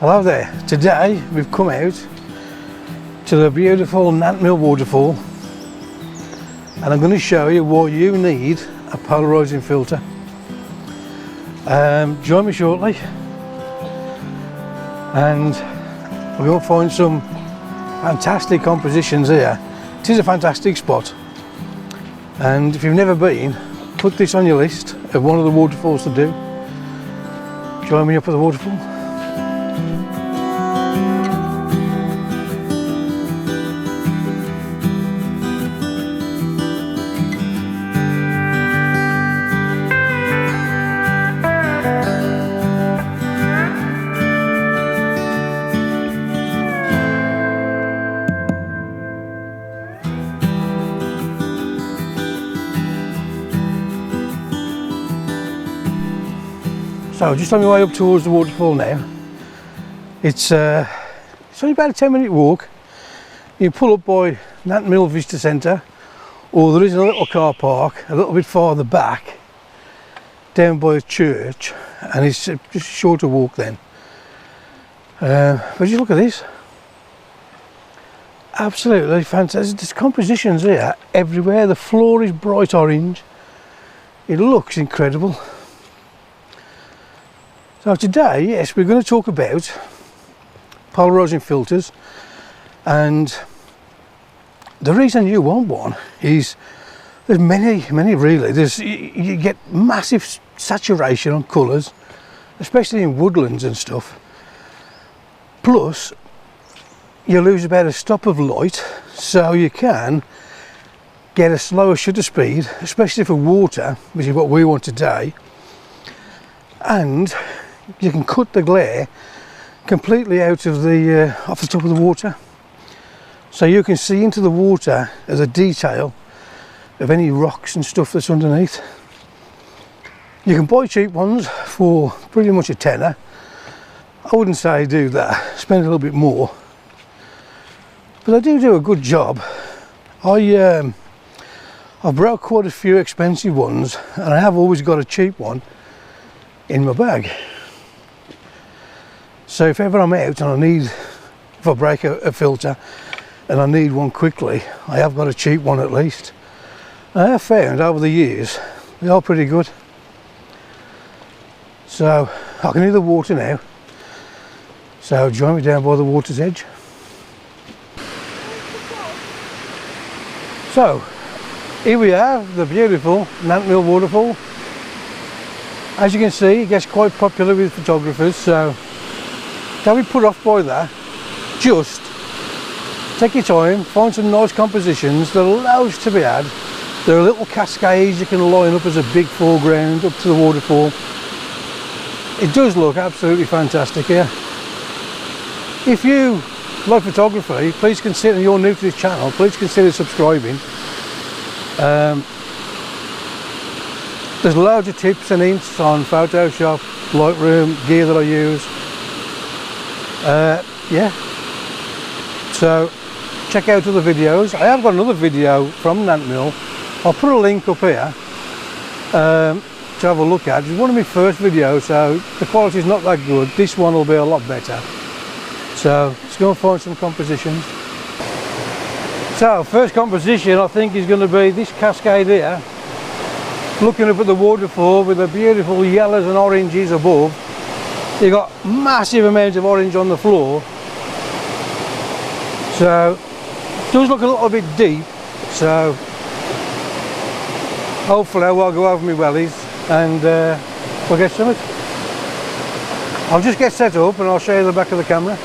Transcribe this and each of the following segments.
Hello there. Today we've come out to the beautiful Nant Mill Waterfall, and I'm going to show you why you need a polarizing filter. Join me shortly and we're going to find some fantastic compositions here. It is a fantastic spot, and if you've never been, put this on your list of one of the waterfalls to do. Join me up at the waterfall. So just on my way up towards the waterfall now. It's only about a 10-minute walk. You pull up by Nant Mill Visitor Centre, or there is a little car park a little bit farther back down by a church, and it's just a shorter walk then. But just look at this. Absolutely fantastic. There's compositions here everywhere. The floor is bright orange. It looks incredible. So today, yes, we're going to talk about polarizing filters, and the reason you want one is there's many really. You get massive saturation on colours, especially in woodlands and stuff. Plus, you lose about a stop of light, so you can get a slower shutter speed, especially for water, which is what we want today, and you can cut the glare completely out of the off the top of the water, so you can see into the water as a detail of any rocks and stuff that's underneath. You can buy cheap ones for pretty much a tenner. I wouldn't say do that, spend a little bit more, but they do a good job. I've brought quite a few expensive ones, and I have always got a cheap one in my bag. So if ever I'm out and if I break a filter and I need one quickly, I have got a cheap one at least. And I have found over the years they are pretty good. So I can hear the water now, so join me down by the water's edge. So here we are, the beautiful Nant Mill Waterfall. As you can see, it gets quite popular with photographers, so don't be put off by that. Just take your time, find some nice compositions. There are loads to be had. There are little cascades you can line up as a big foreground up to the waterfall. It does look absolutely fantastic here. If you like photography, please consider, and you're new to this channel, please consider subscribing. There's loads of tips and hints on Photoshop, Lightroom, gear that I use. Yeah, so check out other videos. I have got another video from Nant Mill. I'll put a link up here to have a look at. It's one of my first videos, so the quality is not that good. This one will be a lot better. So let's go and find some compositions. So first composition I think is going to be this cascade here, looking up at the waterfall with the beautiful yellows and oranges above. You've got massive amounts of orange on the floor, so it does look a little bit deep, so hopefully I will go over my wellies and we'll get some of it. I'll just get set up and I'll show you the back of the camera.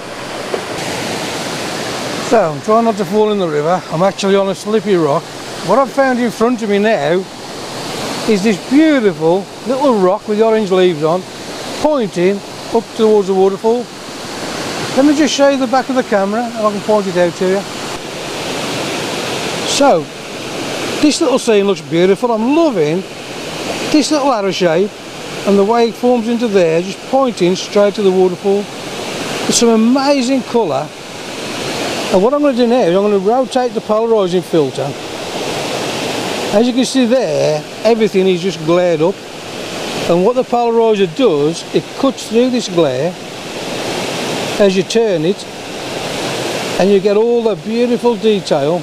So I'm trying not to fall in the river. I'm actually on a slippy rock. What I've found in front of me now is this beautiful little rock with the orange leaves on, pointing up towards the waterfall. Let me just show you the back of the camera and I can point it out to you. So this little scene looks beautiful. I'm loving this little arrow shape and the way it forms into there, just pointing straight to the waterfall. It's some amazing colour. And what I'm going to do now is I'm going to rotate the polarizing filter. As you can see there, everything is just glared up. And what the polarizer does, it cuts through this glare as you turn it, and you get all the beautiful detail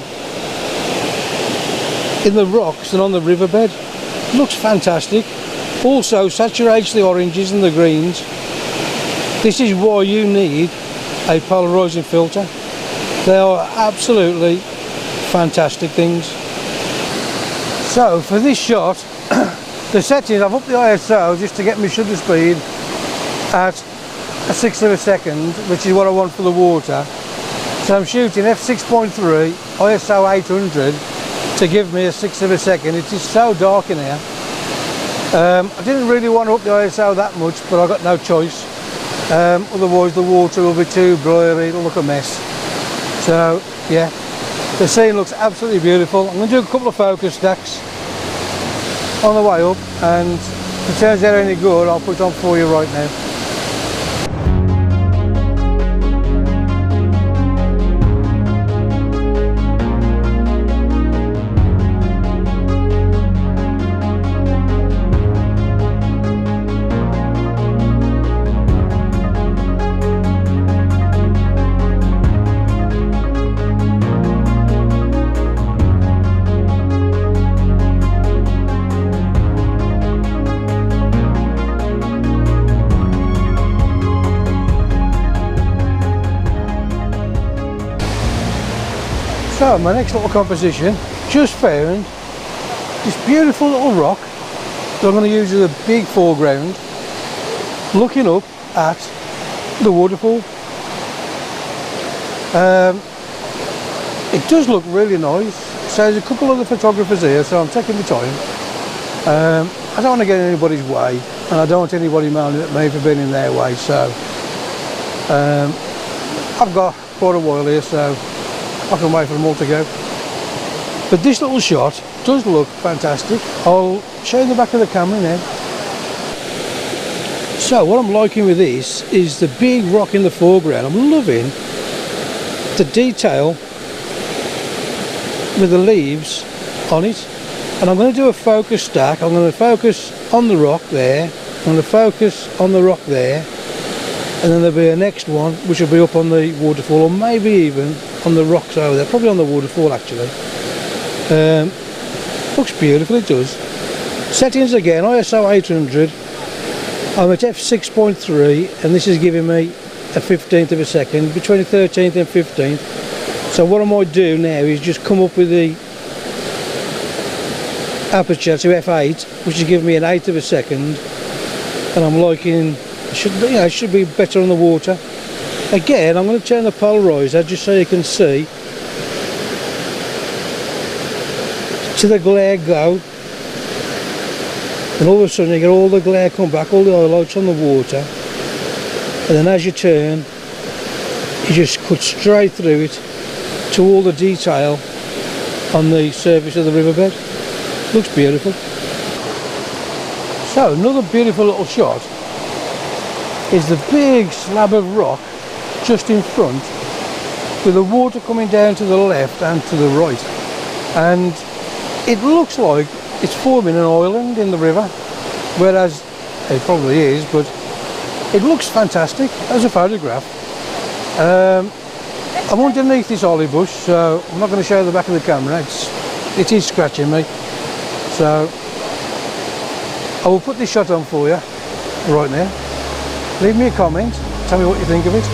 in the rocks and on the riverbed. Looks fantastic. Also saturates the oranges and the greens. This is why you need a polarizing filter. They are absolutely fantastic things. So for this shot, the settings, I've upped the ISO just to get my shutter speed at a 1/6 of a second, which is what I want for the water. So I'm shooting f6.3, ISO 800 to give me a 1/6 of a second. It is so dark in here. I didn't really want to up the ISO that much, but I got no choice. Otherwise the water will be too blurry, it'll look a mess. So yeah, the scene looks absolutely beautiful. I'm going to do a couple of focus stacks on the way up, and if it turns out any good, I'll put it on for you right now. So my next little composition, just found this beautiful little rock that I'm going to use as a big foreground, looking up at the waterfall. It does look really nice. So there's a couple of the photographers here, so I'm taking my time. I don't want to get in anybody's way, and I don't want anybody moaning at me for being in their way, so I've got quite a while here, so I can wait for them all to go. But this little shot does look fantastic. I'll show you the back of the camera now. So what I'm liking with this is the big rock in the foreground. I'm loving the detail with the leaves on it. And I'm going to do a focus stack. I'm going to focus on the rock there. I'm going to focus on the rock there. And then there'll be a next one which will be up on the waterfall, or maybe even on the rocks over there, probably on the waterfall actually. Looks beautiful, it does. Settings again, ISO 800. I'm at f6.3 and this is giving me a 15th of a second, between the 13th and 15th. So what I might do now is just come up with the aperture to f8, which is giving me an 1/8 of a second, and I'm liking, it should be better on the water. Again, I'm going to turn the polarizer just so you can see to the glare go, and all of a sudden you get all the glare come back, all the highlights on the water, and then as you turn you just cut straight through it to all the detail on the surface of the riverbed. Looks beautiful. So another beautiful little shot is the big slab of rock just in front, with the water coming down to the left and to the right, and it looks like it's forming an island in the river, whereas it probably is, but it looks fantastic as a photograph. I'm underneath this olive bush, so I'm not going to show the back of the camera. It is scratching me, so I will put this shot on for you right now. Leave me a comment, tell me what you think of it.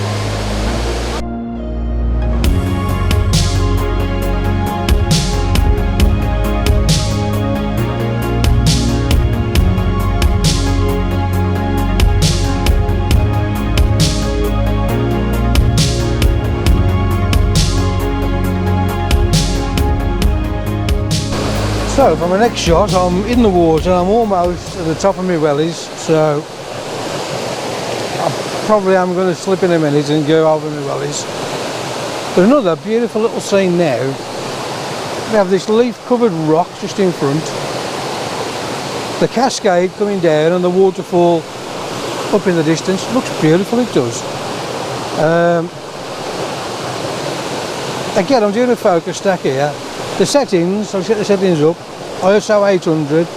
So for my next shot, I'm in the water, I'm almost at the top of my wellies, so I am going to slip in a minute and go over my wellies. But another beautiful little scene now. We have this leaf covered rock just in front, the cascade coming down and the waterfall up in the distance. Looks beautiful, it does. Again, I'm doing a focus stack here. The settings, I'll set the settings up, ISO 800,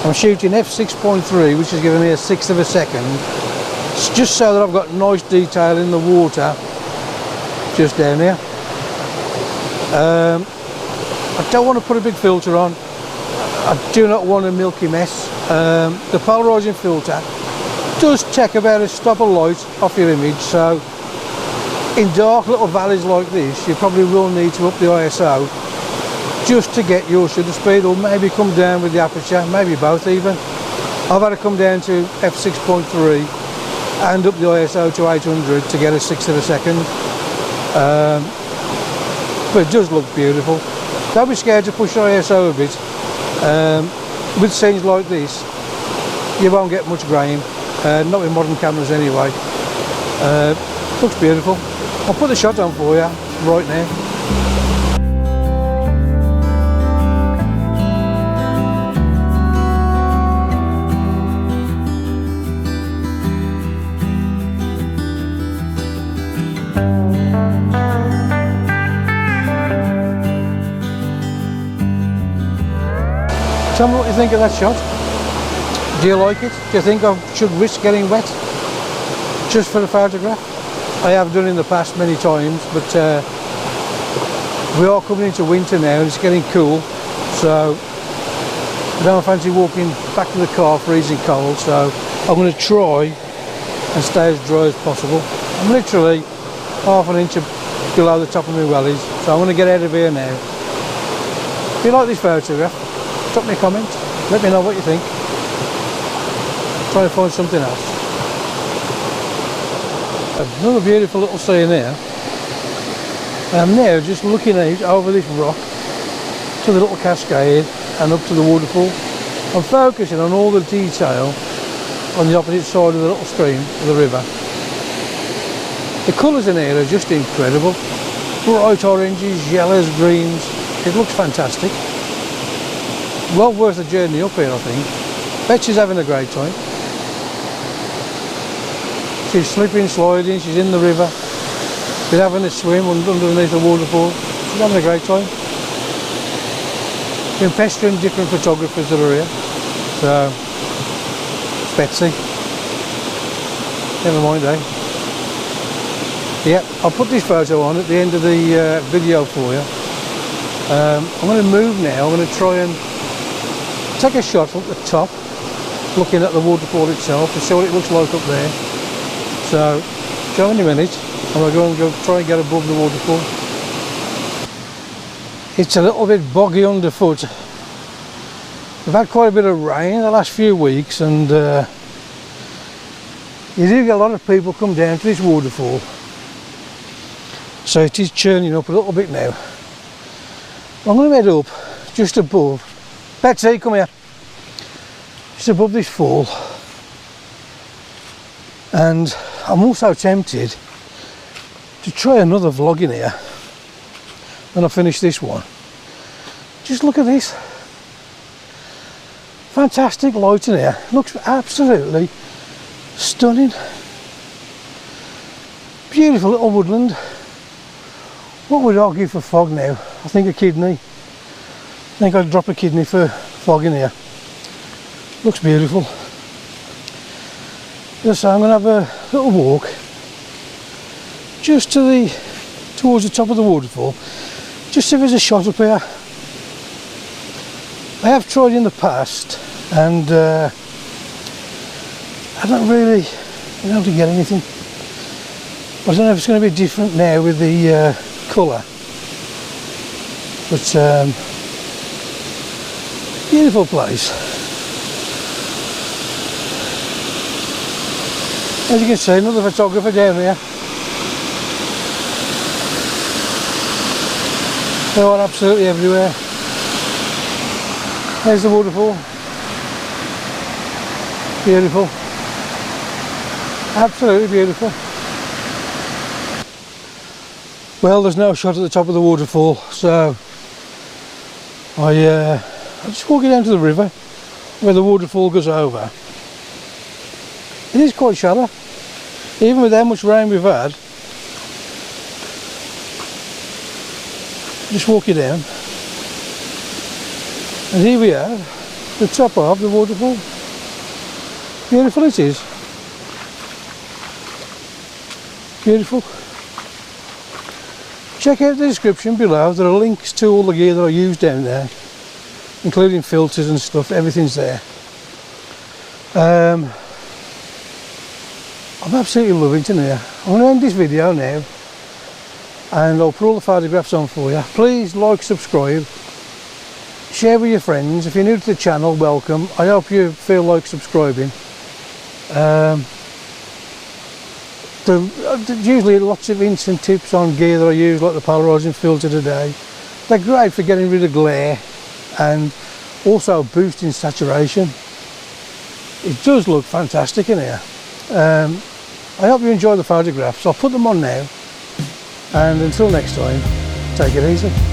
I'm shooting f6.3, which is giving me a 1/6 of a second. It's just so that I've got nice detail in the water just down here. I don't want to put a big filter on. I do not want a milky mess. The polarizing filter does take about a stop of light off your image, so in dark little valleys like this you probably will need to up the ISO just to get your shutter speed, or maybe come down with the aperture, maybe both even. I've had to come down to f6.3 and up the ISO to 800 to get a 1/6 of a second. But it does look beautiful. Don't be scared to push the ISO a bit. With scenes like this you won't get much grain, not with modern cameras anyway. Looks beautiful. I'll put the shot on for you right now. Tell me what you think of that shot. Do you like it? Do you think I should risk getting wet just for the photograph? I have done in the past many times, but we are coming into winter now and it's getting cool, so I don't fancy walking back to the car freezing cold, so I'm going to try and stay as dry as possible. I'm literally half an inch below the top of my wellies, so I'm going to get out of here now. If you like this photograph, drop me a comment, let me know what you think. Try and find something else. Another beautiful little scene here. I'm now just looking out over this rock to the little cascade and up to the waterfall. I'm focusing on all the detail on the opposite side of the little stream, of the river. The colours in here are just incredible. Bright oranges, yellows, greens. It looks fantastic. Well worth the journey up here, I think. Betsy's having a great time. She's slipping, sliding, she's in the river. She's having a swim underneath the waterfall. She's having a great time. Been pestering different photographers that are here. So, it's Betsy. Never mind, eh? Yeah, I'll put this photo on at the end of the video for you. I'm going to move now. I'm going to try and take a shot at the top, looking at the waterfall itself to see what it looks like up there. So, join in a minute, I'm going to go try and get above the waterfall. It's a little bit boggy underfoot. We've had quite a bit of rain the last few weeks, and you do get a lot of people come down to this waterfall. So it is churning up a little bit now. I'm going to head up just above. Betsy, come here. Just above this fall. And I'm also tempted to try another vlog in here when I finish this one. Just look at this. Fantastic light in here. Looks absolutely stunning. Beautiful little woodland. What would I give for fog now? I think a kidney. I think I'd drop a kidney for fog in here. Looks beautiful. So I'm going to have a little walk just towards the top of the waterfall, just so there's a shot up here. I have tried in the past and I don't really been able to get anything. I don't know if it's going to be different now with the colour, but beautiful place. As you can see, another photographer down here. They are absolutely everywhere. There's the waterfall. Beautiful. Absolutely beautiful. Well, there's no shot at the top of the waterfall, so I'm just walking down to the river where the waterfall goes over. It is quite shallow, even with how much rain we've had. Just walk you down, and here we are, the top of the waterfall. Beautiful it is. Beautiful. Check out the description below. There are links to all the gear that I use down there, including filters and stuff. Everything's there. I'm absolutely loving it here. I'm going to end this video now, and I'll put all the photographs on for you. Please like, subscribe, share with your friends. If you're new to the channel, welcome. I hope you feel like subscribing. There's usually lots of instant tips on gear that I use, like the polarizing filter today. They're great for getting rid of glare and also boosting saturation. It does look fantastic in here. I hope you enjoy the photographs. I'll put them on now, and until next time, take it easy.